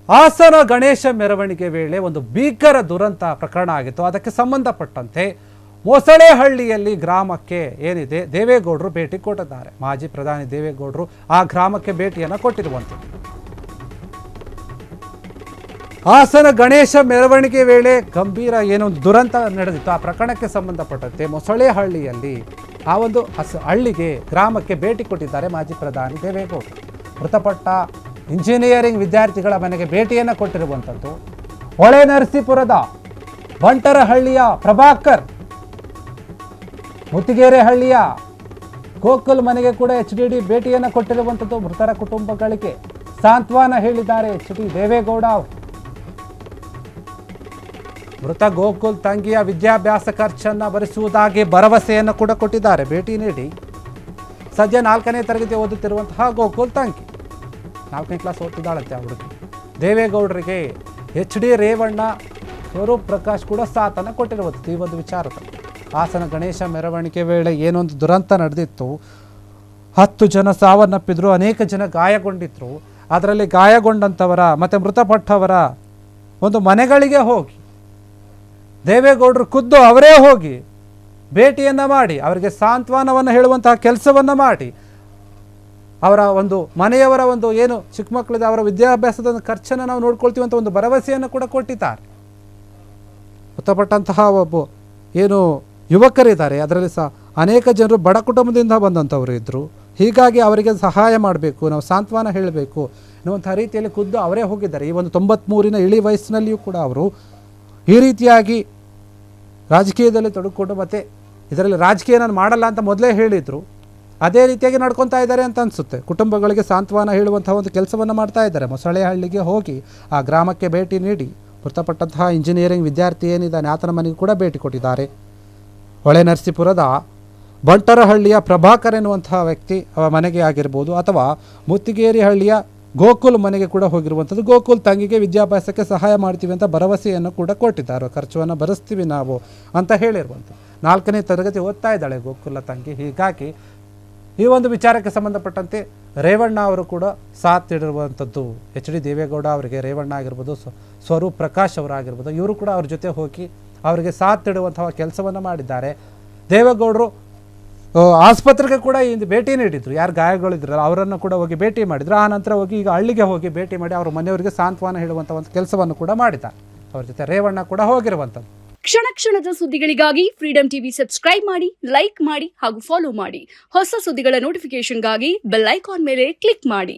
ಹಾಸನ ಗಣೇಶ ಮೆರವಣಿಗೆ ವೇಳೆ ಒಂದು ಭೀಕರ ದುರಂತ ಪ್ರಕರಣ ಆಗಿತ್ತು. ಅದಕ್ಕೆ ಸಂಬಂಧಪಟ್ಟಂತೆ ಮೊಸಳೆಹಳ್ಳಿಯಲ್ಲಿ ಗ್ರಾಮಕ್ಕೆ ಏನಿದೆ ದೇವೇಗೌಡರು ಭೇಟಿ ಕೊಟ್ಟಿದ್ದಾರೆ. ಮಾಜಿ ಪ್ರಧಾನಿ ದೇವೇಗೌಡರು ಆ ಗ್ರಾಮಕ್ಕೆ ಭೇಟಿಯನ್ನು ಕೊಟ್ಟಿರುವಂಥದ್ದು. ಹಾಸನ ಗಣೇಶ ಮೆರವಣಿಗೆ ವೇಳೆ ಗಂಭೀರ ಏನೊಂದು ದುರಂತ ನಡೆದಿತ್ತು. ಆ ಪ್ರಕರಣಕ್ಕೆ ಸಂಬಂಧಪಟ್ಟಂತೆ ಮೊಸಳೆಹಳ್ಳಿಯಲ್ಲಿ ಆ ಒಂದು ಹಳ್ಳಿಗೆ ಗ್ರಾಮಕ್ಕೆ ಭೇಟಿ ಕೊಟ್ಟಿದ್ದಾರೆ ಮಾಜಿ ಪ್ರಧಾನಿ ದೇವೇಗೌಡರು. ಮೃತಪಟ್ಟ ಇಂಜಿನಿಯರಿಂಗ್ ವಿದ್ಯಾರ್ಥಿಗಳ ಮನೆಗೆ ಭೇಟಿಯನ್ನು ಕೊಟ್ಟಿರುವಂಥದ್ದು. ಹೊಳೆನರಸೀಪುರದ ಬಂಟರಹಳ್ಳಿಯ ಪ್ರಭಾಕರ್, ಮುತ್ತಿಗೆರೆ ಹಳ್ಳಿಯ ಗೋಕುಲ್ ಮನೆಗೆ ಕೂಡ HDD ಭೇಟಿಯನ್ನು ಕೊಟ್ಟಿರುವಂಥದ್ದು. ಮೃತರ ಕುಟುಂಬಗಳಿಗೆ ಸಾಂತ್ವನ ಹೇಳಿದ್ದಾರೆ HD ದೇವೇಗೌಡ ಅವರು. ಮೃತ ಗೋಕುಲ್ ತಂಗಿಯ ವಿದ್ಯಾಭ್ಯಾಸ ಖರ್ಚನ್ನು ಭರಿಸುವುದಾಗಿ ಭರವಸೆಯನ್ನು ಕೂಡ ಕೊಟ್ಟಿದ್ದಾರೆ. ಭೇಟಿ ನೀಡಿ ಸದ್ಯ 4ನೇ ತರಗತಿ ಓದುತ್ತಿರುವಂತಹ ಗೋಕುಲ್ ತಂಗಿ, 4ನೇ ಕ್ಲಾಸ್ ಓದ್ತಿದ್ದಾಳಂತೆ ಹುಡುಗಿ. ದೇವೇಗೌಡರಿಗೆ HD ರೇವಣ್ಣ, ಸ್ವರೂಪ್ ಪ್ರಕಾಶ್ ಕೂಡ ಸಾಥನ್ನು ಕೊಟ್ಟಿರುವಂಥದ್ದು ಈ ಒಂದು ವಿಚಾರದಲ್ಲಿ. ಹಾಸನ ಗಣೇಶ ಮೆರವಣಿಗೆ ವೇಳೆ ಏನೊಂದು ದುರಂತ ನಡೆದಿತ್ತು. 10 ಜನ ಸಾವನ್ನಪ್ಪಿದ್ರು, ಅನೇಕ ಜನ ಗಾಯಗೊಂಡಿದ್ರು. ಅದರಲ್ಲಿ ಗಾಯಗೊಂಡಂಥವರ ಮತ್ತು ಮೃತಪಟ್ಟವರ ಒಂದು ಮನೆಗಳಿಗೆ ಹೋಗಿ ದೇವೇಗೌಡರು ಖುದ್ದು ಅವರೇ ಹೋಗಿ ಭೇಟಿಯನ್ನು ಮಾಡಿ ಅವರಿಗೆ ಸಾಂತ್ವನವನ್ನು ಹೇಳುವಂತಹ ಕೆಲಸವನ್ನು ಮಾಡಿ ಅವರ ಒಂದು ಮನೆಯವರ ಒಂದು ಏನು ಚಿಕ್ಕ ಮಕ್ಕಳಿದೆ ಅವರ ವಿದ್ಯಾಭ್ಯಾಸದ ಖರ್ಚನ್ನು ನಾವು ನೋಡ್ಕೊಳ್ತೀವಿ ಅಂತ ಒಂದು ಭರವಸೆಯನ್ನು ಕೂಡ ಕೊಟ್ಟಿದ್ದಾರೆ. ಮೃತಪಟ್ಟಂತಹ ಒಬ್ಬ ಏನು ಯುವಕರಿದ್ದಾರೆ, ಅದರಲ್ಲಿ ಸಹ ಅನೇಕ ಜನರು ಬಡ ಕುಟುಂಬದಿಂದ ಬಂದಂಥವರು ಇದ್ದರು. ಹೀಗಾಗಿ ಅವರಿಗೆ ಸಹಾಯ ಮಾಡಬೇಕು, ನಾವು ಸಾಂತ್ವನ ಹೇಳಬೇಕು ಅನ್ನುವಂಥ ರೀತಿಯಲ್ಲಿ ಖುದ್ದು ಅವರೇ ಹೋಗಿದ್ದಾರೆ. ಈ ಒಂದು 93ನ ಇಳಿ ವಯಸ್ಸಿನಲ್ಲಿಯೂ ಕೂಡ ಅವರು ಈ ರೀತಿಯಾಗಿ ರಾಜಕೀಯದಲ್ಲಿ ತೊಡಗಿಕೊಂಡು ಮತ್ತು ಇದರಲ್ಲಿ ರಾಜಕೀಯ ನಾನು ಮಾಡಲ್ಲ ಅಂತ ಮೊದಲೇ ಹೇಳಿದರು. ಅದೇ ರೀತಿಯಾಗಿ ನಡ್ಕೊತಾ ಇದ್ದಾರೆ ಅಂತ ಅನಿಸುತ್ತೆ. ಕುಟುಂಬಗಳಿಗೆ ಸಾಂತ್ವನ ಹೇಳುವಂಥ ಒಂದು ಕೆಲಸವನ್ನು ಮಾಡ್ತಾ ಇದ್ದಾರೆ. ಮೊಸಳೆಹಳ್ಳಿಗೆ ಹೋಗಿ ಆ ಗ್ರಾಮಕ್ಕೆ ಭೇಟಿ ನೀಡಿ ಮೃತಪಟ್ಟಂತಹ ಇಂಜಿನಿಯರಿಂಗ್ ವಿದ್ಯಾರ್ಥಿ ಏನಿದ್ದಾನೆ ಆತನ ಮನೆಗೆ ಕೂಡ ಭೇಟಿ ಕೊಟ್ಟಿದ್ದಾರೆ. ಹೊಳೆನರಸೀಪುರದ ಬಂಟರಹಳ್ಳಿಯ ಪ್ರಭಾಕರ್ ಎನ್ನುವಂತಹ ವ್ಯಕ್ತಿ ಮನೆಗೆ ಆಗಿರ್ಬೋದು, ಅಥವಾ ಮುತ್ತಿಗೇರಿ ಹಳ್ಳಿಯ ಗೋಕುಲ್ ಮನೆಗೆ ಕೂಡ ಹೋಗಿರುವಂಥದ್ದು. ಗೋಕುಲ್ ತಂಗಿಗೆ ವಿದ್ಯಾಭ್ಯಾಸಕ್ಕೆ ಸಹಾಯ ಮಾಡ್ತೀವಿ ಅಂತ ಭರವಸೆಯನ್ನು ಕೂಡ ಕೊಟ್ಟಿದ್ದಾರೆ. ಖರ್ಚನ್ನು ಭರಿಸ್ತೀವಿ ನಾವು ಅಂತ ಹೇಳಿರುವಂಥದ್ದು. 4ನೇ ತರಗತಿ ಓದ್ತಾ ಇದ್ದಾಳೆ ಗೋಕುಲ ತಂಗಿ. ಹೀಗಾಗಿ ಈ ಒಂದು ವಿಚಾರಕ್ಕೆ ಸಂಬಂಧಪಟ್ಟಂತೆ ರೇವಣ್ಣ ಅವರು ಕೂಡ ಸಾಥ್ ನೀಡಿರುವಂಥದ್ದು. HD ದೇವೇಗೌಡ ಅವರಿಗೆ ರೇವಣ್ಣ ಆಗಿರ್ಬೋದು, ಸ್ವರೂಪ್ ಪ್ರಕಾಶ್ ಅವರಾಗಿರ್ಬೋದು, ಇವರು ಕೂಡ ಅವ್ರ ಜೊತೆ ಹೋಗಿ ಅವರಿಗೆ ಸಾಥ್ ನೀಡುವಂತಹ ಕೆಲಸವನ್ನು ಮಾಡಿದ್ದಾರೆ. ದೇವೇಗೌಡರು ಆಸ್ಪತ್ರೆಗೆ ಕೂಡ ಇಂದು ಭೇಟಿ ನೀಡಿದ್ರು. ಯಾರು ಗಾಯಗಳಿದ್ರಲ್ಲ ಅವರನ್ನು ಕೂಡ ಹೋಗಿ ಭೇಟಿ ಮಾಡಿದ್ರು. ಆ ನಂತರ ಹೋಗಿ ಈಗ ಹಳ್ಳಿಗೆ ಹೋಗಿ ಭೇಟಿ ಮಾಡಿ ಅವರ ಮನೆಯವರಿಗೆ ಸಾಂತ್ವನ ಹೇಳುವಂಥ ಒಂದು ಕೆಲಸವನ್ನು ಕೂಡ ಮಾಡಿದ್ದಾರೆ. ಅವ್ರ ಜೊತೆ ರೇವಣ್ಣ ಕೂಡ ಹೋಗಿರುವಂಥದ್ದು. ಕ್ಷಣ ಕ್ಷಣದ ಸುದ್ದಿಗಳಿಗಾಗಿ ಫ್ರೀಡಂ ಟಿವಿ ಸಬ್ಸ್ಕ್ರೈಬ್ ಮಾಡಿ, ಲೈಕ್ ಮಾಡಿ ಹಾಗೂ ಫಾಲೋ ಮಾಡಿ. ಹೊಸ ಸುದ್ದಿಗಳ ನೋಟಿಫಿಕೇಶನ್ಗಾಗಿ ಬೆಲ್ ಐಕಾನ್ ಮೇಲೆ ಕ್ಲಿಕ್ ಮಾಡಿ.